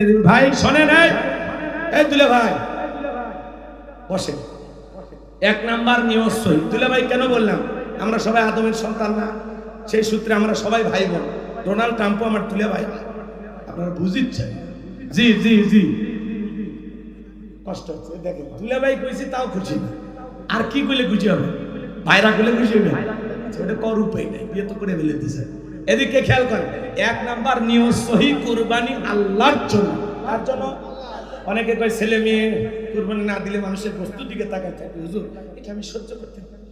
ভাই শোনেন, এই দুলে ভাই বসে। এক নাম্বার নিয়ত সহি। দুলে ভাই কেন বললাম? আমরা সবাই আদমের সন্তান না? সেই সূত্রে আমরা সবাই ভাই বোন। ডোনাল্ড ট্রাম্পও আমার দুলে ভাই, আপনারা বুঝিচ্ছেন? জি জি জি, কষ্ট হচ্ছে দেখেন। দুলে ভাই কইছি তাও খুশি না, আর কি কইলে খুশি হবে? ভাইরা কইলে খুশি হবে? ওটা কর উপায় নেই, বিয়ে তো করে ফেলে দিছে। এদিকে খেয়াল করেন, এক নাম্বার নিয়ত সহি, কুরবানি আল্লাহর জন্য। তার জন্য অনেকে কয় ছেলে মেয়ে কুরবানি না দিলে মানুষের বস্তুর দিকে তাকায় থাকে। হুজুর, এটা আমি সহ্য করতে পারি।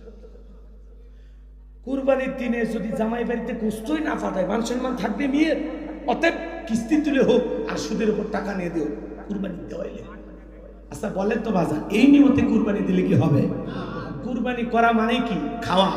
কুরবানির দিনে যদি জামাই বাড়িতে গোস্তই না ফাটায়, মান সম্মান থাকবে মেয়ের। অতএব কিস্তি তুলে হোক আর সুদের উপর টাকা নিয়ে দিও, কুরবানি দেওয়াইলে। আচ্ছা বলেন তো বাজার, এই নিয়তে কুরবানি দিলে কি হবে? কুরবানি করা মানে কি? খাওয়া।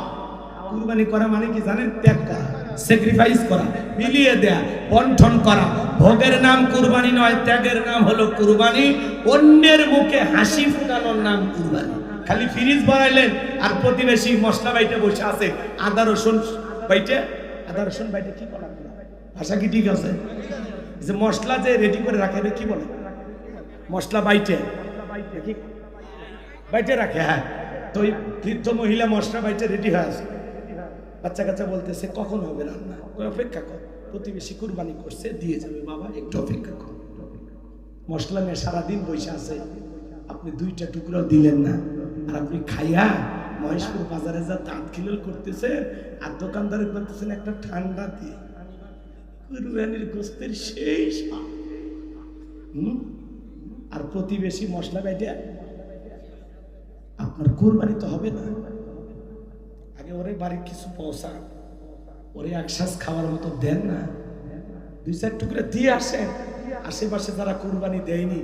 কুরবানি করা মানে কি জানেন? ত্যাগ করা, স্যাক্রিফাইস করা, বিলিয়ে দেয়া, বন্টন করা। ভোগের নাম কুরবানি নয়, ত্যাগের নাম হলো কুরবানি। অন্যের মুখে হাসি ফোটানোর নাম কুরবানি। খালি ফ্রিজ বানাইলেন আর প্রতিবেশী মশলা বাইটে বসে আছে, আদা রসুন বাইটে। আদা রসুন বাইটে কি বলা? ভাষা কি ঠিক আছে? যে মশলা যে রেডি করে রাখে কি বলে? মশলা বাইটে বাইটে রাখে। হ্যাঁ, তো ওই বৃদ্ধ মহিলা মশলা বাইটে রেডি হয়ে আছে। বাচ্চা কাচ্চা বলতেছে কখন হবে রান্না? অপেক্ষা কর, প্রতিবেশী কুরবানি করছে, দিয়ে যাবে বাবা, একটু অপেক্ষা কর। মশলা নিয়ে সারাদিন বসে আছে, আপনি দুইটা টুকরো দিলেন না, আর আপনি খাইয়া মহেশপুর বাজারে যা দাঁত খিলল করতেছে, আর দোকানদারে বলতেছেন একটা ঠান্ডা দিয়ে। কুরবানির গোস্তের সেই স্বাদ। আর প্রতিবেশী মশলা বাইটে, আপনার কুরবানি তো হবে না। আগে ওরে বাড়ির কিছু পয়সা, ওরে একশ্বাস খাওয়ার মতো দেন না, দুই চার টুকরে দিয়ে আসেন। আশেপাশে যারা কুরবানি দেয়নি,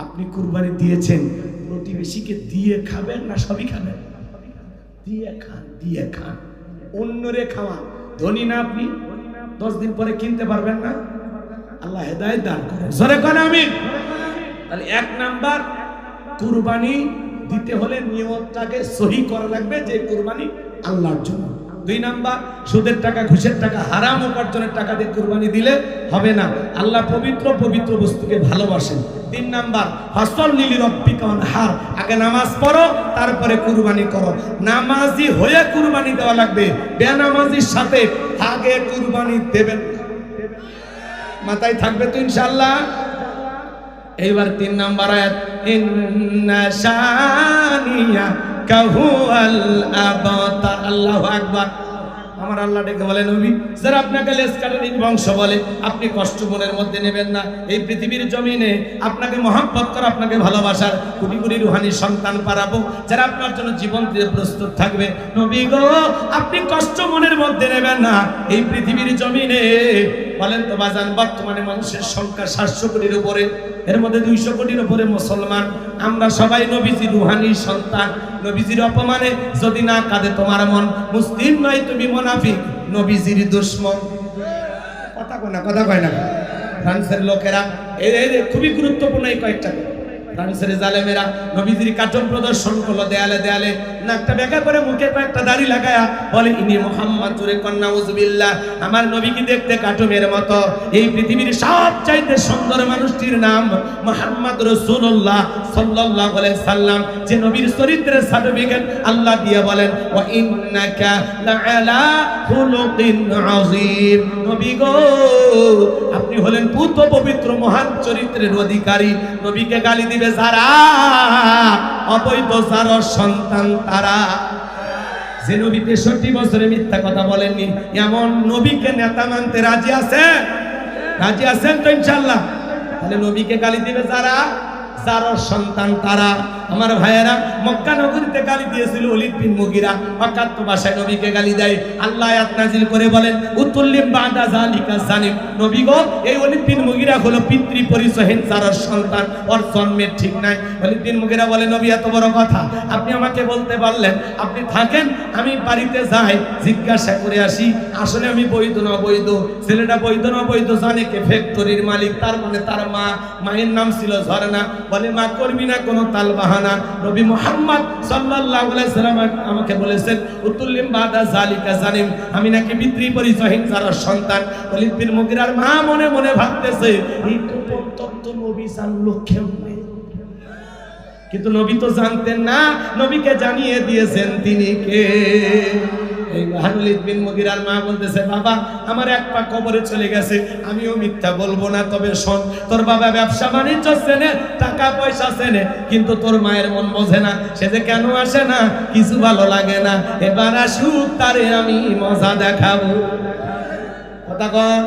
আপনি কুরবানি দিয়েছেন, প্রতিবেশীকে দিয়ে খাবেন না সবই খাবেন? দিয়ে খান, দিয়ে খান, অন্যরে খাওয়ান। ধনী না আপনি, 10 দিন পরে কিনতে পারবেন না। আল্লাহ হেদায়েত দান করেন, জোরে করেন আমিন। তাহলে এক নাম্বার, কুরবানি দিতে হলে নিয়তটাকে সহি করা লাগবে যে কুরবানি আল্লাহর জন্য। 2 নাম্বার, সুদের টাকা, ঘুষের টাকা, হারাম উপার্জনের টাকা দিয়ে কুরবানি দিলে হবে না। আল্লাহ পবিত্র পবিত্র বস্তুকে ভালোবাসেন। 3 নাম্বার, ফাসল্লি লিরাব্বিকা ওয়ানহার, আগে নামাজ পড়ো তারপরে কুরবানি করো। নামাজি হয়ে কুরবানি দেওয়া লাগবে, বেনামাজির সাথে আগে কুরবানি দেবেন। মাথায় থাকবে তো ইনশাআল্লাহ। এইবার 3 নাম্বার আয়াত, ইন্না শানিয়া কাহুয়াল আবতার। আল্লাহু আকবার। আমার আল্লাহ ডেকে বলেন, নবী যারা আপনাকে লেজ কাটারির বংশ বলে, আপনি কষ্ট মনের মধ্যে নেবেন না। এই পৃথিবীর জমিনে আপনাকে মহব্বত করা, আপনাকে ভালোবাসার কোটি কোটি রুহানি সন্তান পারাবো, যারা আপনার জন্য জীবন দিয়ে প্রস্তুত থাকবে। নবী গো, আপনি কষ্ট মনের মধ্যে নেবেন না। এই পৃথিবীর জমিনে বলেন তো বাজান, বর্তমানে মানুষের সংখ্যা 700 কোটির উপরে, এর মধ্যে 200 কোটির উপরে মুসলমান। আমরা সবাই নবীজির রুহানি সন্তান। নবীজির অপমানে যদি না কাঁদে তোমার মন, মুসলিম নয় তুমি মুনাফিক, নবীজির দুশমন। কথা কয় না, কথা কয় না। ফ্রান্সের লোকেরা খুবই গুরুত্বপূর্ণ এই কয়েকটা। ফ্রান্সের জালেমেরা নবীজির কাটন প্রদর্শন করলো দেয়ালে দেয়ালে, নাকটা বেঁকা করে মুখে কয়েকটা দাড়ি লাগায়া বলে, ইনি মুহাম্মদ, জোরে কন্যা উযবিল্লাহ, আমার নবী কি দেখতে কাটুনের মতো? এই পৃথিবীর সবচাইতে সুন্দর মানুষটির নাম মুহাম্মদ রাসূলুল্লাহ সাল্লাল্লাহু আলাইহি সাল্লাম। যে নবীর চরিত্রের সার্টিফিকেট আল্লাহ দিয়ে বলেন, ওয়া ইন্নাকা লাআলা খুলুকিন আযীম। নবী গো, আপনি হলেন পুত পবিত্র মহান চরিত্রের অধিকারী। নবীকে গালি দিবে যারা, অবৈধ যারা সন্তান তারা। যে নবী 63 বছরে মিথ্যা কথা বলেননি, এমন নবীকে নেতা মানতে রাজি আছেন? রাজি আছেন তো ইনশাআল্লাহ? তাহলে নবীকে গালি দিবে যারা, যার সন্তান তারা। আমার ভাইয়েরা, মক্কা নগরীতে গালি দিয়েছিল ওলীদ বিন মুগীরা, অকাত্য ভাষায় নবীকে গালি দেয়। আল্লাহ আয়াত নাযিল করে বলেন, উতুল্লিম বাদা যালিকা জানিম। নবী গো, এই ওলীদ বিন মুগীরা হলো পিতৃ পরিচয়হীন যার সন্তান, ওর জন্মের ঠিক নাই। ওলীদ বিন মুগীরা বলে, নবী এত বড় কথা আপনি আমাকে বলতে পারলেন, আপনি থাকেন, আমি বাড়িতে যাই, জিজ্ঞাসা করে আসি আসলে আমি বৈধ না অবৈধ। ছেলেটা বৈধ না অবৈধ জানে কে? ফ্যাক্টরির মালিক, তার মানে তার মা। মায়ের নাম ছিল ঝর্ণা। বলে, মা করবি না কোনো তালবাহানা। নবী মুহাম্মদ সাল্লাল্লাহু আলাইহি সাল্লাম আমাকে বলেছেন, উতুল্লিম বাদা যালিকা জানিম, আমি নাকি পিতৃ পরিচয়হীন যার সন্তান। ওলীদ বিন মুগীরার মা মনে মনে ভাবতেছে, এই তো তো নবী জানলো কেমনে? কিন্তু নবী তো জানতেন না, নবীকে জানিয়ে দিয়েছেন তিনি কে। এই ওয়ালিদ বিন মুগিরার মা বলতেছে, বাবা আমার এক পা কবরে চলে গেছে, আমিও মিথ্যা বলবো না, তবে শোন, তোর বাবা ব্যবসা বাণিজ্য চেনে, টাকা পয়সা চেনে, কিন্তু তোর মায়ের মন বোঝে না। সে যে কেন আসে না, কিছু ভালো লাগে না, এবার আসুক, তারে আমি মজা দেখাবো। কথা কন।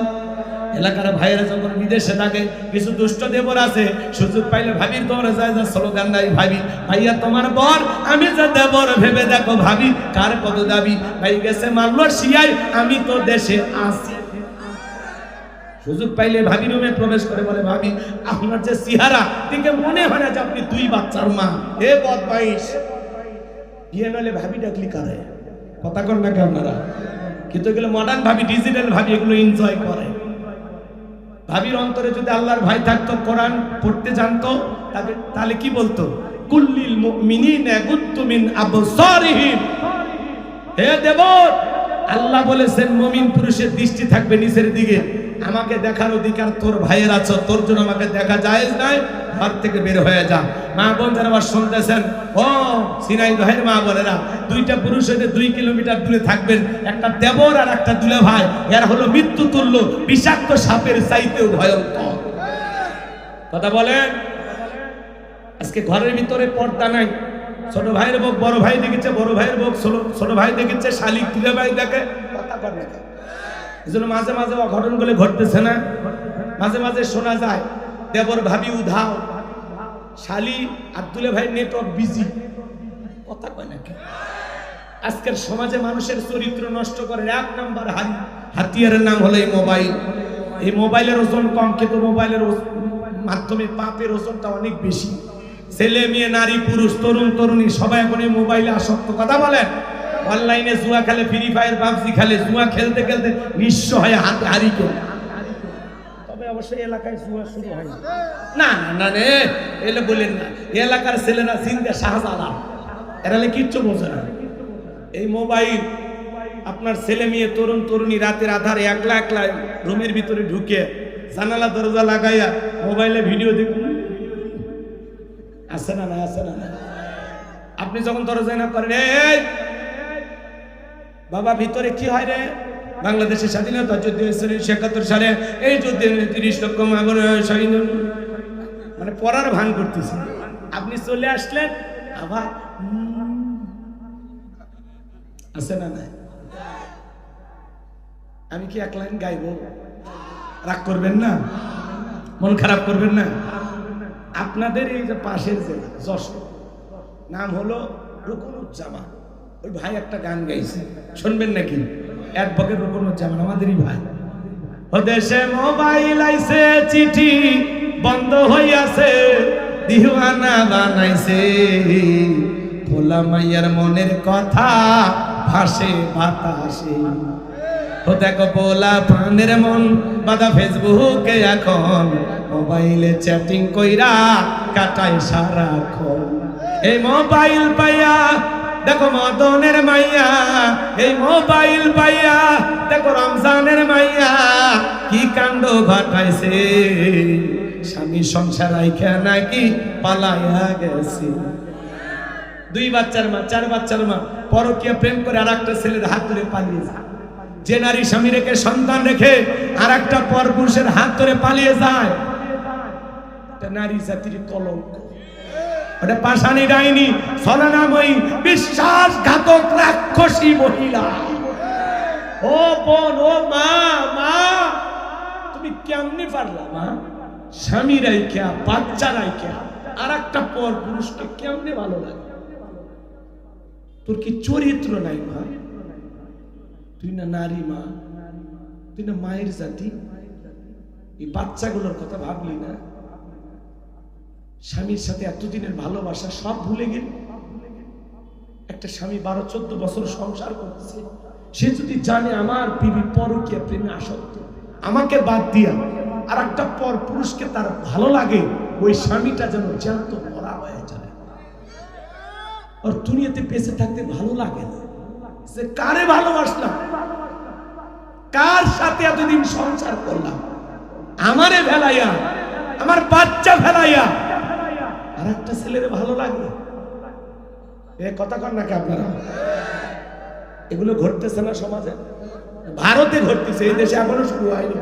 এলাকার ভাইয়েরা যখন বিদেশে থাকে, কিছু দুষ্ট দেবর আছে, সুযোগ পাইলে ভাবির দৌড়ে যায়, যা স্লোগান নাই, ভাবি ভাইয়া তোমার বর, আমি যে দেবর, ভেবে দেখো ভাবি কার কত দাবি, ভাই গেছে মালয়েশিয়ায়, আমি তো দেশে আছি। সুযোগ পাইলে ভাবি রুমে প্রবেশ করে বলে, ভাবি আপনার যে চেহারা দেখে মনে হয় না যে আপনি 2 বাচ্চার মা। হে বদমাইশ, বিয়ে নলে ভাবি ডাকলি কারে? কথা কর নাকি আপনারা? কিন্তু এগুলো মডার্ন ভাবি, ডিজিটাল ভাবি, এগুলো এনজয় করে। ভাবির অন্তরে যদি আল্লাহর ভয় থাকতো, কোরআন পড়তে জানতো, তাহলে কি বলতো? কুল্লিল মুমিনিনা ইয়াগুদ্দু মিন আবসারিহিম। হে দেবর, আল্লাহ বলেছেন মুমিন পুরুষের দৃষ্টি থাকবে নিচের দিকে। আমাকে দেখার অধিকার তোর ভাইয়ের আছে, তোর জন্য আমাকে দেখা জায়েজ নাই, ঘর থেকে বের হয়ে যা। মা বোন যারা আবার শুনতেছেন, ও সিনাই দহের মা বোনেরা, 2টা পুরুষ হইতে 2 কিলোমিটার দূরে থাকবেন, একটা দেবর আর একটা দুলে ভাই, এর হলো মৃত্যু তুল্য, বিষাক্ত সাপের চাইতেও ভয়ঙ্কর। কথা বলেন। আজকে ঘরের ভিতরে পর্দা নাই, ছোট ভাইয়ের বউ বড় ভাই দেখেছে, বড় ভাইয়ের বউ ছোট ভাই দেখেছে, শালিক দুলে ভাই দেখে, কথা বলে না। এজন্য মাঝে মাঝে অঘটন বলে ঘটতেছে না, মাঝে মাঝে শোনা যায় দেবর ভাবি উধাও, শালি আর দুলে ভাই নেটওয়ার্ক বিজি, কথা কয় নাকি? আজকের সমাজে মানুষের চরিত্র নষ্ট করে 1 নাম্বার হাতিয়ারের নাম হলো এই মোবাইল। এই মোবাইলের ওজন কম, কিন্তু মোবাইলের মাধ্যমে পাপের ওজনটা অনেক বেশি। ছেলে মেয়ে, নারী পুরুষ, তরুণ তরুণী সবাই এখন এই মোবাইলে আসক্ত। কথা বলেন। অনলাইনে জুয়া খেলে, ফ্রি ফায়ার, পাবজি খেলে, জুয়া খেলতে খেলতে নিঃস্ব হয়ে হাতে হারিকে। তবে অবশ্যই এলাকায় জুয়া শুরু হয় না, না না না, এলে বলেন না, এলাকার ছেলেরা জিন্দা শাহজালাল, এরা কিচ্ছু বোঝে না। এই মোবাইল আপনার ছেলে মেয়ে, তরুণ তরুণী রাতের আধারে একলা একলা রুমের ভিতরে ঢুকে জানালা দরজা লাগাইয়া মোবাইলে ভিডিও দেখুন, আসে না না, আসে না না। আপনি যখন দরজা না করেন, এই বাবা ভিতরে কি হয় রে? বাংলাদেশের স্বাধীনতা যুদ্ধ হয়েছিল ৭১ সালে, এই যুদ্ধে ৩০ লক্ষ মাগর শহীদ, মানে পড়ার ভান করতেছে। আপনি চলে আসলেন, আবার আছে না না। আমি কি 1 লাইন গাইব? রাগ করবেন না, মন খারাপ করবেন না। আপনাদের এই যে পাশের জেলা যশোর, নাম হলো রুকনুজ্জামান, ওই ভাই একটা গান গাইছে, শুনবেন নাকি? অ্যাডভোকেট রুকনুজ্জামান, আমাদেরই ভাই। ও দেশে মোবাইল আইছে, চিঠি বন্ধ হইয়াছে, দিওয়ানা বানাইছে, ভোলা মাইয়ার মনের কথা ভাসে বাতাসে। ও দেখো ভোলা পানের মন বাদা ফেসবুকে, এখন মোবাইলে চ্যাটিং কইরা কাটায় সারাক্ষণ। এই মোবাইল পাইয়া দেখো মদনের মাইয়া, এই মোবাইল পাইয়া দেখো রমজানের মাইয়া, কি কাণ্ড ঘটাইছে, স্বামী সংসার রাইখা নাকি পালাইয়া গেছে। 2 বাচ্চার মা, 4 বাচ্চার মা, পরকীয়া প্রেম করে আরেকটা ছেলের হাত ধরে পালিয়ে যায়। যে নারী স্বামী রেখে, সন্তান রেখে আরেকটা পরপুরুষের হাত ধরে পালিয়ে যায়, এটা নারী জাতির কলঙ্ক। ওটা পাষাণী ডাইনি, ছলনাময়ী, বিশ্বাসঘাতক, রাক্ষসী মহিলা। ও বোন, ও মা, মা তুমি কেমনি পারলা মা? স্বামী রাইখা, বাচ্চা রাইখা আরেকটা পরপুরুষকে কেমনে ভালো লাগে? তোর কি চরিত্র নাই মা? তুই না নারী মা, তুই না মায়ের জাতি? এই বাচ্চাগুলোর কথা ভাবলি না? স্বামীর সাথে এতদিনের ভালোবাসা সব ভুলে গেল। একটা স্বামী 12-14 বছর সংসার করতেছে, সে যদি জানে আমার বিবি পরকীয়া প্রেমে আসক্ত, আমাকে বাদ দিয়া আর একটা পর পুরুষকে তার ভালো লাগে, ওই স্বামীটা যেন জ্যান্ত মরা হয়ে যায়। আর দুনিয়াতে বেঁচে থাকতে ভালো লাগে না। সে কারে ভালোবাসলাম, কার সাথে এতদিন সংসার করলাম, আমারে ভেলাইয়া আমার বাচ্চা ফেলাইয়া আর একটা ছেলের ভালো লাগে, এ কথা কন নাকি আপনারা? এগুলো ঘটতেছে না সমাজে? ভারতে ঘটতেছে, এই দেশে এখনো শুরু হয়নি।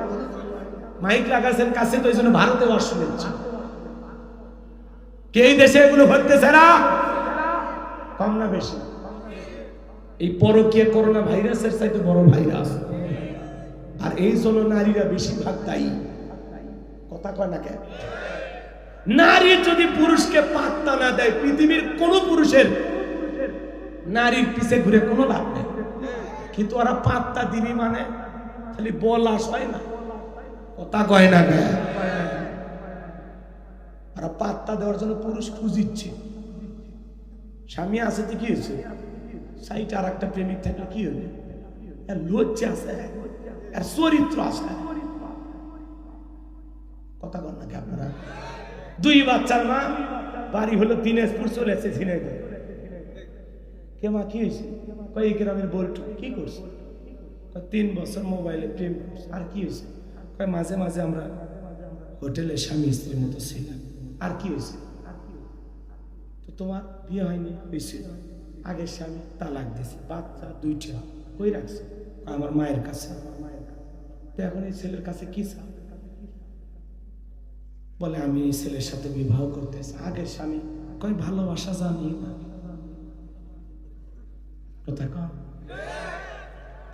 মাইক লাগাছেন কাছে, তো এই জন্য ভারতে ওয়াজ শুনেছি। কে এই দেশে এগুলো ঘটতেছে না? কম না বেশি? এই পরকীয়া করোনা ভাইরাসের চাইতে বড় ভাইরাস, আর এই জন্য নারীরা বেশিরভাগ দায়ী। কথা কয় না কেন? নারী যদি পুরুষকে পাত্তা না দেয়, পৃথিবীর কোন পুরুষের নারীর পিছে ঘুরে কোনো লাভ নেই। কিন্তু ওরা পাত্তা দিবি মানে খালি বলাস হয় না, কথা কয় না কেন? ওরা পাত্তা দেওয়ার জন্য পুরুষ খুঁজিচ্ছে। স্বামী আছে তো কি হয়েছে, সাইটে আর একটা প্রেমিক থাকলে কি হবে? আর লজ্জা আছে, আর চরিত্র আছে। কথা বল নাকি আপনারা? দুই বাচ্চার মা, বাড়ি হলো দিনাজপুর, চলে এসেছে ঝিনাইদহ। কে মা কি হয়েছে? কয় এই গ্রামের বলটু। কি করছে? 3 বছর মোবাইলে প্রেম করছে। আর কি হয়েছে? কয় মাঝে মাঝে আমরা হোটেলে স্বামী স্ত্রীর মতো ছিলাম। আর কি হয়েছে? তো তোমার বিয়ে হয়নি? হয়েছে। আগের স্বামী তালাক দিয়েছে, বাচ্চা 2টা। কই রাখছে? আমার মায়ের কাছে। তো এখন এই ছেলের কাছে কি চাও? বলে আমি এই ছেলের সাথে বিবাহ করতেছি। আগের স্বামী কয় ভালোবাসা জানি না। কথা কম।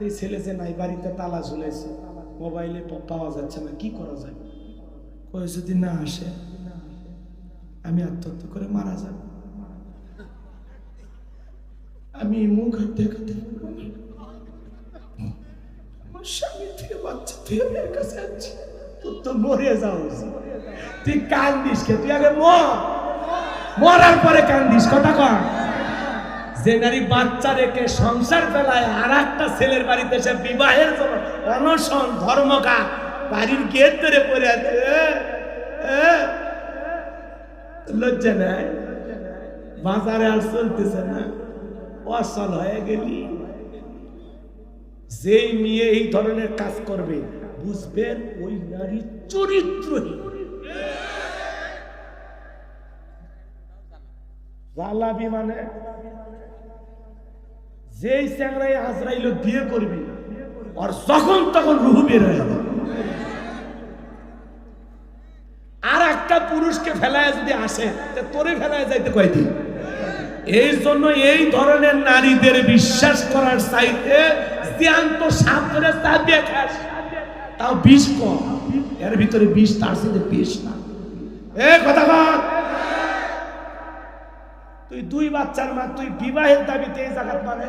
এই ছেলে যে নাই, বাড়িতে তালা ঝুলেছে, মোবাইলে পাওয়া যাচ্ছে না, কি করা যায়? কয় যদি না আসে আমি আত্মহত্যা করে মারা যাব। আমি মুখ হাত দেখাতে আমার স্বামী থেকে বাচ্চা থেকে মেয়ের কাছে আছি, তোর তো মরে যাও। তুই কান্দিস কে? তুই আগে মরার পরে কান্দিস। কথা কর। যে নারী বাচ্চা রেখে সংসার ফেলায় আর একটা ছেলের বাড়িতে সে বিবাহের জন্য অনশন ধর্মঘাট, বাড়ির গেট ধরে পড়ে আছে, লজ্জা নাই? বাজারে আর চলতেছে না, অসল হয়ে গেলি। যেই মেয়ে এই ধরনের কাজ করবে, বুঝবেন ওই নারী চরিত্রহীন। জালাবি মানে যেই চ্যাংরাই আজরাইল বিয়ে করবি, আর যখন তখন রুহু বের হয়ে যাবে। আর একটা পুরুষকে ফেলায় যদি আসে, তোরে ফেলায় যাইতে কয়দিন? এই জন্য এই ধরনের নারীদের বিশ্বাস করার চাইতে জ্যান্ত সাপ ধরে চাপিয়ে খাস, তাও বিষ কম। এর ভিতরে বিষ, তার সাথে বিষ না। এ কথা বল। তুই 2 বাচ্চার মা, তুই বিবাহের দাবিতে এই জায়গা মানে